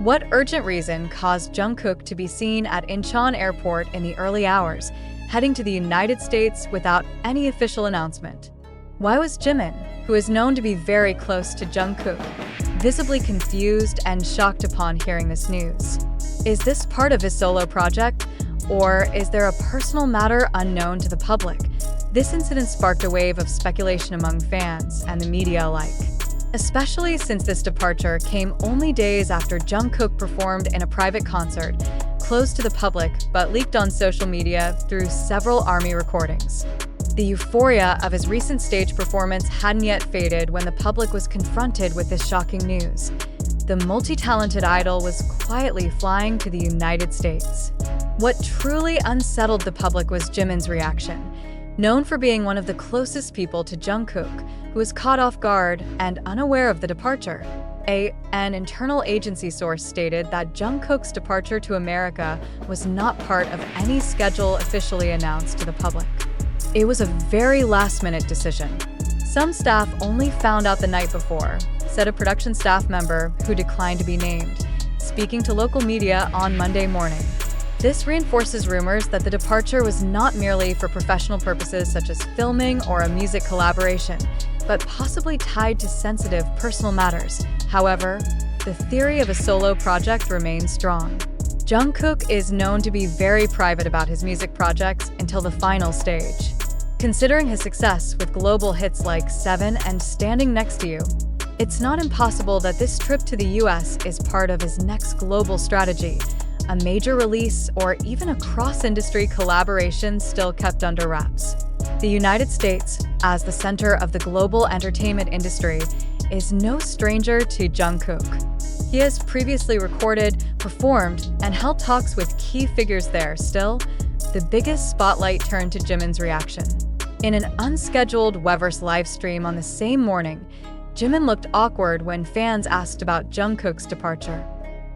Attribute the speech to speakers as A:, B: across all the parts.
A: What urgent reason caused Jungkook to be seen at Incheon Airport in the early hours, heading to the United States without any official announcement? Why was Jimin, who is known to be very close to Jungkook, visibly confused and shocked upon hearing this news? Is this part of his solo project, or is there a personal matter unknown to the public? This incident sparked a wave of speculation among fans and the media alike, especially since this departure came only days after Jungkook performed in a private concert, closed to the public but leaked on social media through several ARMY recordings. The euphoria of his recent stage performance hadn't yet faded when the public was confronted with this shocking news. The multi-talented idol was quietly flying to the United States. What truly unsettled the public was Jimin's reaction. Known for being one of the closest people to Jungkook, who was caught off guard and unaware of the departure. An internal agency source stated that Jungkook's departure to America was not part of any schedule officially announced to the public. It was a very last-minute decision. Some staff only found out the night before, said a production staff member who declined to be named, speaking to local media on Monday morning. This reinforces rumors that the departure was not merely for professional purposes such as filming or a music collaboration, but possibly tied to sensitive personal matters. However, the theory of a solo project remains strong. Jungkook is known to be very private about his music projects until the final stage. Considering his success with global hits like Seven and Standing Next to You, it's not impossible that this trip to the US is part of his next global strategy, a major release, or even a cross-industry collaboration still kept under wraps. The United States, as the center of the global entertainment industry, is no stranger to Jungkook. He has previously recorded, performed, and held talks with key figures there. Still, the biggest spotlight turned to Jimin's reaction. In an unscheduled Weverse livestream on the same morning, Jimin looked awkward when fans asked about Jungkook's departure.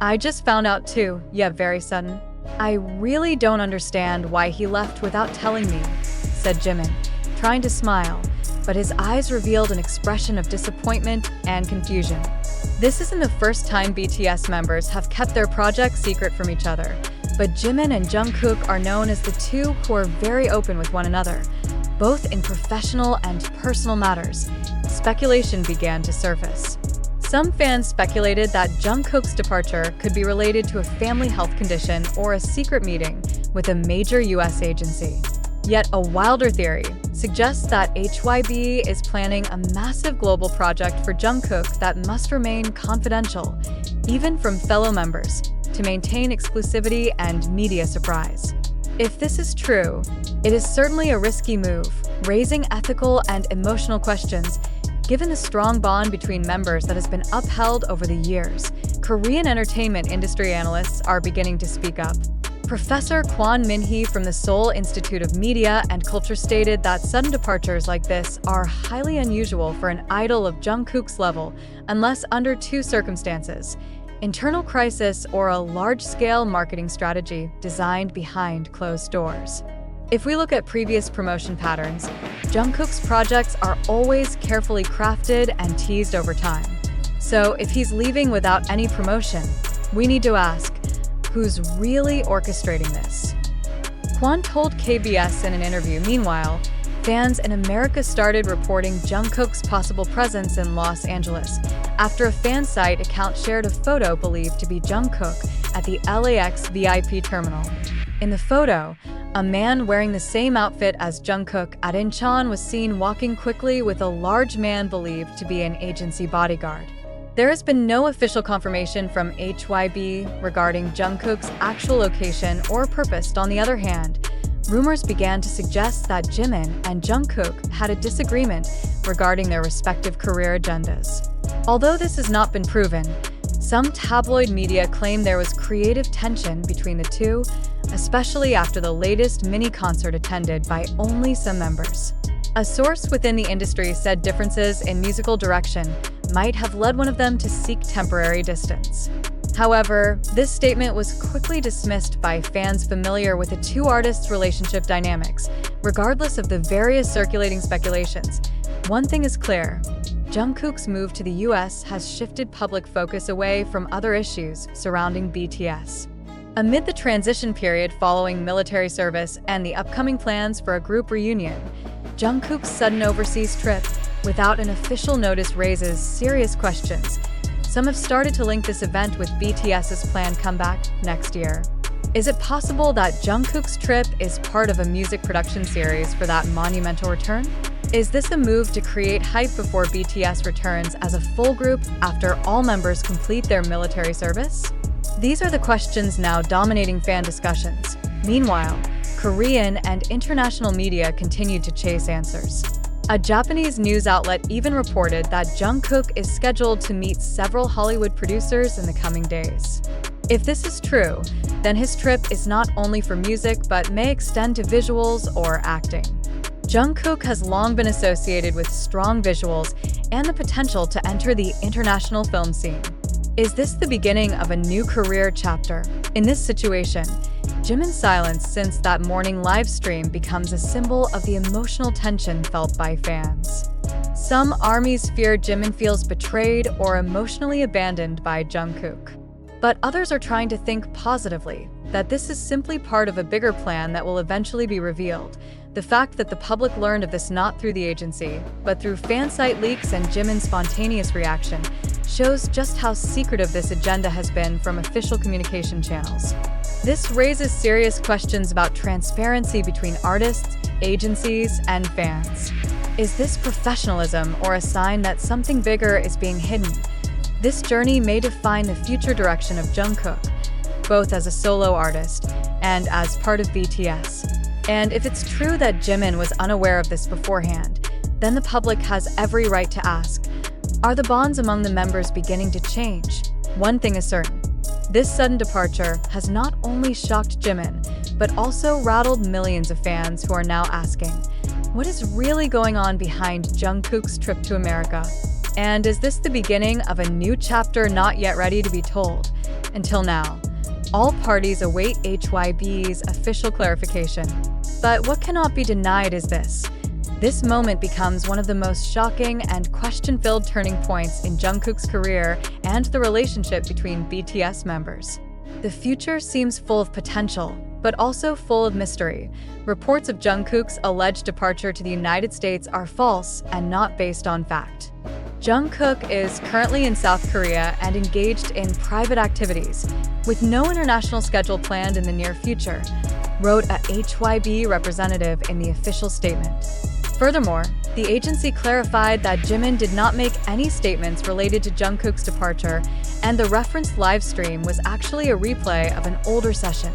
A: "I just found out too, yeah, very sudden. I really don't understand why he left without telling me," said Jimin, trying to smile, but his eyes revealed an expression of disappointment and confusion. This isn't the first time BTS members have kept their projects secret from each other, but Jimin and Jungkook are known as the two who are very open with one another, both in professional and personal matters. Speculation began to surface. Some fans speculated that Jungkook's departure could be related to a family health condition or a secret meeting with a major US agency. Yet a wilder theory suggests that HYBE is planning a massive global project for Jungkook that must remain confidential, even from fellow members, to maintain exclusivity and media surprise. If this is true, it is certainly a risky move, raising ethical and emotional questions given the strong bond between members that has been upheld over the years. Korean entertainment industry analysts are beginning to speak up. Professor Kwon Min-hee from the Seoul Institute of Media and Culture stated that sudden departures like this are highly unusual for an idol of Jungkook's level unless under two circumstances: internal crisis or a large-scale marketing strategy designed behind closed doors. If we look at previous promotion patterns, Jungkook's projects are always carefully crafted and teased over time. So if he's leaving without any promotion, we need to ask, who's really orchestrating this? Kwon told KBS in an interview. Meanwhile, fans in America started reporting Jungkook's possible presence in Los Angeles after a fan site account shared a photo believed to be Jungkook at the LAX VIP terminal. In the photo, a man wearing the same outfit as Jungkook at Incheon was seen walking quickly with a large man believed to be an agency bodyguard. There has been no official confirmation from HYBE regarding Jungkook's actual location or purpose. On the other hand, rumors began to suggest that Jimin and Jungkook had a disagreement regarding their respective career agendas. Although this has not been proven, some tabloid media claim there was creative tension between the two, especially after the latest mini-concert attended by only some members. A source within the industry said differences in musical direction might have led one of them to seek temporary distance. However, this statement was quickly dismissed by fans familiar with the two artists' relationship dynamics. Regardless of the various circulating speculations, one thing is clear: Jungkook's move to the US has shifted public focus away from other issues surrounding BTS. Amid the transition period following military service and the upcoming plans for a group reunion, Jungkook's sudden overseas trip without an official notice raises serious questions. Some have started to link this event with BTS's planned comeback next year. Is it possible that Jungkook's trip is part of a music production series for that monumental return? Is this a move to create hype before BTS returns as a full group after all members complete their military service? These are the questions now dominating fan discussions. Meanwhile, Korean and international media continued to chase answers. A Japanese news outlet even reported that Jungkook is scheduled to meet several Hollywood producers in the coming days. If this is true, then his trip is not only for music but may extend to visuals or acting. Jungkook has long been associated with strong visuals and the potential to enter the international film scene. Is this the beginning of a new career chapter? In this situation, Jimin's silence since that morning live stream becomes a symbol of the emotional tension felt by fans. Some armies fear Jimin feels betrayed or emotionally abandoned by Jungkook. But others are trying to think positively, that this is simply part of a bigger plan that will eventually be revealed. The fact that the public learned of this not through the agency, but through fan site leaks and Jimin's spontaneous reaction, shows just how secretive this agenda has been from official communication channels. This raises serious questions about transparency between artists, agencies, and fans. Is this professionalism or a sign that something bigger is being hidden? This journey may define the future direction of Jungkook, both as a solo artist and as part of BTS. And if it's true that Jimin was unaware of this beforehand, then the public has every right to ask, are the bonds among the members beginning to change? One thing is certain, this sudden departure has not only shocked Jimin, but also rattled millions of fans who are now asking, what is really going on behind Jungkook's trip to America? And is this the beginning of a new chapter not yet ready to be told? Until now, all parties await HYBE's official clarification. But what cannot be denied is this. This moment becomes one of the most shocking and question-filled turning points in Jungkook's career and the relationship between BTS members. The future seems full of potential, but also full of mystery. Reports of Jungkook's alleged departure to the United States are false and not based on fact. Jungkook is currently in South Korea and engaged in private activities, with no international schedule planned in the near future, wrote a HYBE representative in the official statement. Furthermore, the agency clarified that Jimin did not make any statements related to Jungkook's departure, and the referenced live stream was actually a replay of an older session.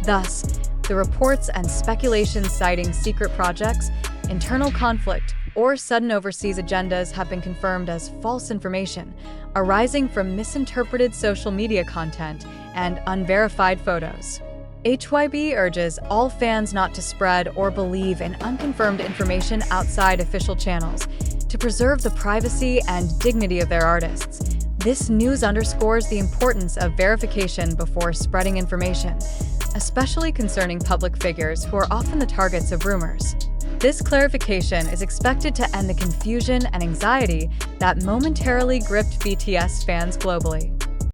A: Thus, the reports and speculations citing secret projects, internal conflict, or sudden overseas agendas have been confirmed as false information, arising from misinterpreted social media content and unverified photos. HYBE urges all fans not to spread or believe in unconfirmed information outside official channels, to preserve the privacy and dignity of their artists. This news underscores the importance of verification before spreading information, especially concerning public figures who are often the targets of rumors. This clarification is expected to end the confusion and anxiety that momentarily gripped BTS fans globally.